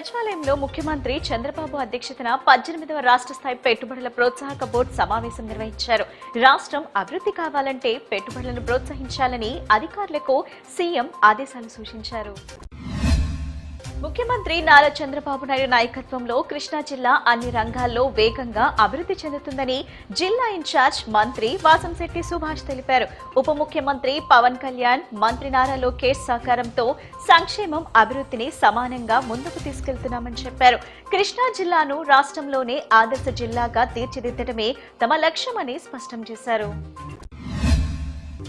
సచివాలయంలో ముఖ్యమంత్రి చంద్రబాబు అధ్యక్షతన 18వ రాష్ట్ర స్థాయి పెట్టుబడుల ప్రోత్సాహక బోర్డు సమావేశం నిర్వహించారు. రాష్ట్రం అభివృద్ధి కావాలంటే పెట్టుబడులను ప్రోత్సహించాలని అధికారులకు సీఎం ఆదేశాలు సూచించారు. ముఖ్యమంత్రి నారా చంద్రబాబు నాయుడు నాయకత్వంలో కృష్ణా జిల్లా అన్ని రంగాల్లో వేగంగా అభివృద్ధి చెందుతుందని జిల్లా ఇన్ఛార్జ్ మంత్రి వాసంశెట్టి సుభాష్ తెలిపారు. ఉప ముఖ్యమంత్రి పవన్ కళ్యాణ్, మంత్రి నారా లోకేష్ సహకారంతో సంక్షేమం, అభివృద్ధిని సమానంగా ముందుకు తీసుకెళ్తున్నామని చెప్పారు. కృష్ణా జిల్లాను రాష్ట్రంలోనే ఆదర్శ జిల్లాగా తీర్చిదిద్దడమే తమ లక్ష్యమని స్పష్టం చేశారు.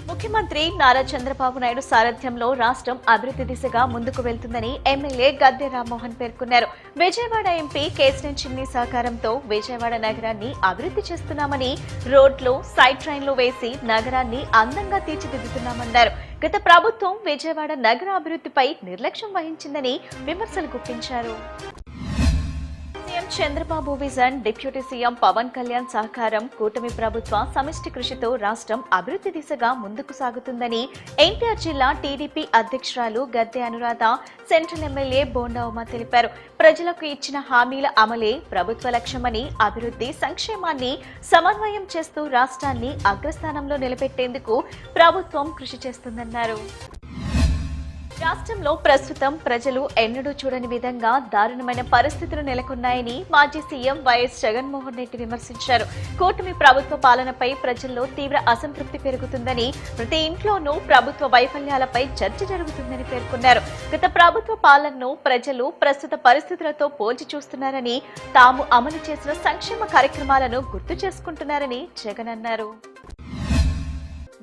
ముఖ్యమంత్రి నారా చంద్రబాబు నాయుడు సారథ్యంలో రాష్ట్రం అభివృద్ధి దిశగా ముందుకు వెళ్తుందని ఎమ్మెల్యే గద్దె రామ్మోహన్ పేర్కొన్నారు. విజయవాడ ఎంపీ కేశినేని చిన్ని సహకారంతో విజయవాడ నగరాన్ని అభివృద్ధి చేస్తున్నామని, రోడ్లు, సైడ్ ట్రైన్లు వేసి నగరాన్ని అందంగా తీర్చిదిద్దుతున్నామన్నారు. గత ప్రభుత్వం విజయవాడ నగర అభివృద్ధిపై నిర్లక్ష్యం వహించిందని విమర్శలు గుప్పించారు. CM Chandrababu vision, deputy CM Pawan Kalyan సహకారం, కూటమి ప్రభుత్వ సమిష్టి కృషితో రాష్ట్రం అభివృద్ధి దిశగా ముందుకు సాగుతుందని ఎన్టీఆర్ జిల్లా టీడీపీ అధ్యక్షురాలు గద్దె అనురాధ, సెంట్రల్ ఎమ్మెల్యే బోండా ఉమ తెలిపారు. ప్రజలకు ఇచ్చిన హామీల అమలే ప్రభుత్వ లక్ష్యమని, అభివృద్ధి, సంక్షేమాన్ని సమన్వయం చేస్తూ రాష్ట్రాన్ని అగ్రస్థానంలో నిలబెట్టేందుకు ప్రభుత్వం కృషి చేస్తుందన్నారు. రాష్ట్రంలో ప్రస్తుతం ప్రజలు ఎన్నడూ చూడని విధంగా దారుణమైన పరిస్థితులు నెలకొన్నాయని మాజీ సీఎం వైఎస్ జగన్మోహన్ రెడ్డి విమర్శించారు. కూటమి ప్రభుత్వ పాలనపై ప్రజల్లో తీవ్ర అసంతృప్తి పెరుగుతుందని, ప్రతి ఇంట్లోనూ ప్రభుత్వ వైఫల్యాలపై చర్చ జరుగుతుందని పేర్కొన్నారు. గత ప్రభుత్వ పాలనను ప్రజలు ప్రస్తుత పరిస్థితులతో పోల్చి చూస్తున్నారని, తాము అమలు చేసిన సంక్షేమ కార్యక్రమాలను గుర్తు చేసుకుంటున్నారని జగన్ అన్నారు.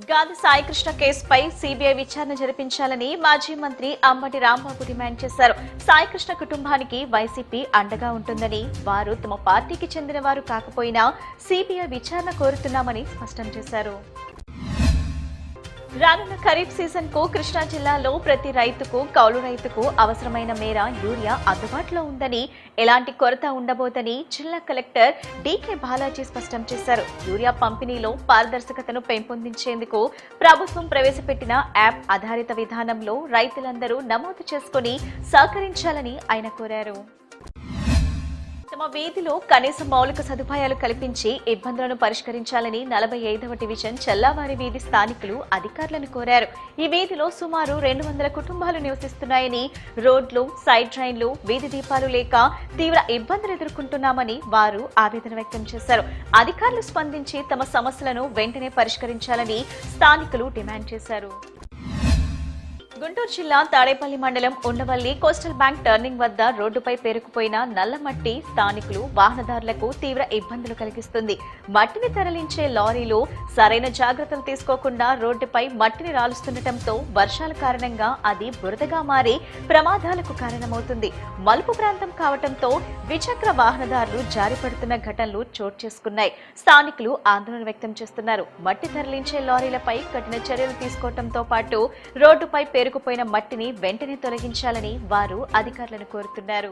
గాది సాయికృష్ణ కేసుపై సీబీఐ విచారణ జరిపించాలని మాజీ మంత్రి అంబటి రాంబాబు డిమాండ్ చేశారు. సాయికృష్ణ కుటుంబానికి వైసీపీ అండగా ఉంటుందని, వారు తమ పార్టీకి చెందిన వారు కాకపోయినా సీబీఐ విచారణ కోరుతున్నామని స్పష్టం చేశారు. రానున్న ఖరీఫ్ సీజన్ కు కృష్ణా జిల్లాలో ప్రతి రైతుకు, కౌలు రైతుకు అవసరమైన మేర యూరియా అందుబాటులో ఉందని, ఎలాంటి కొరత ఉండబోదని జిల్లా కలెక్టర్ డీకే బాలాజీ స్పష్టం చేశారు. యూరియా పంపిణీలో పారదర్శకతను పెంపొందించేందుకు ప్రభుత్వం ప్రవేశపెట్టిన యాప్ ఆధారిత విధానంలో రైతులందరూ నమోదు చేసుకుని సహకరించాలని ఆయన కోరారు. తమ వీధిలో కనీస మౌలిక సదుపాయాలు కల్పించి ఇబ్బందులను పరిష్కరించాలని 45వ డివిజన్ చల్లావారి వీధి స్థానికులు అధికారులను కోరారు. ఈ వీధిలో సుమారు 200 కుటుంబాలు నివసిస్తున్నాయని, రోడ్లు, సైడ్ ట్రైన్లు, వీధి దీపాలు లేక తీవ్ర ఇబ్బందులు ఎదుర్కొంటున్నామని వారు ఆవేదన వ్యక్తం చేశారు. అధికారులు స్పందించి తమ సమస్యలను వెంటనే పరిష్కరించాలని స్థానికులు డిమాండ్ చేశారు. గుంటూరు జిల్లా తాడేపల్లి మండలం ఉండవల్లి కోస్టల్ బ్యాంక్ టర్నింగ్ వద్ద రోడ్డుపై పేరుకుపోయిన నల్లమట్టి స్థానికులు, వాహనదారులకు తీవ్ర ఇబ్బందులు కలిగిస్తుంది. మట్టిని తరలించే లారీలు సరైన జాగ్రత్తలు తీసుకోకుండా రోడ్డుపై మట్టిని రాలుస్తుండటంతో వర్షాల కారణంగా అది బురదగా మారి ప్రమాదాలకు కారణమవుతుంది. మలుపు ప్రాంతం కావడంతో ద్విచక్ర వాహనదారులు జారిపడుతున్న ఘటనలు చోటు చేసుకున్నాయి. స్థానికులు ఆందోళన వ్యక్తం చేస్తున్నారు. మట్టి తరలించే లారీలపై కఠిన చర్యలు తీసుకోవడంతో పాటు రోడ్డుపై పేరుకుపోయిన మట్టిని వెంటనే తొలగించాలని వారు అధికారులను కోరుతున్నారు.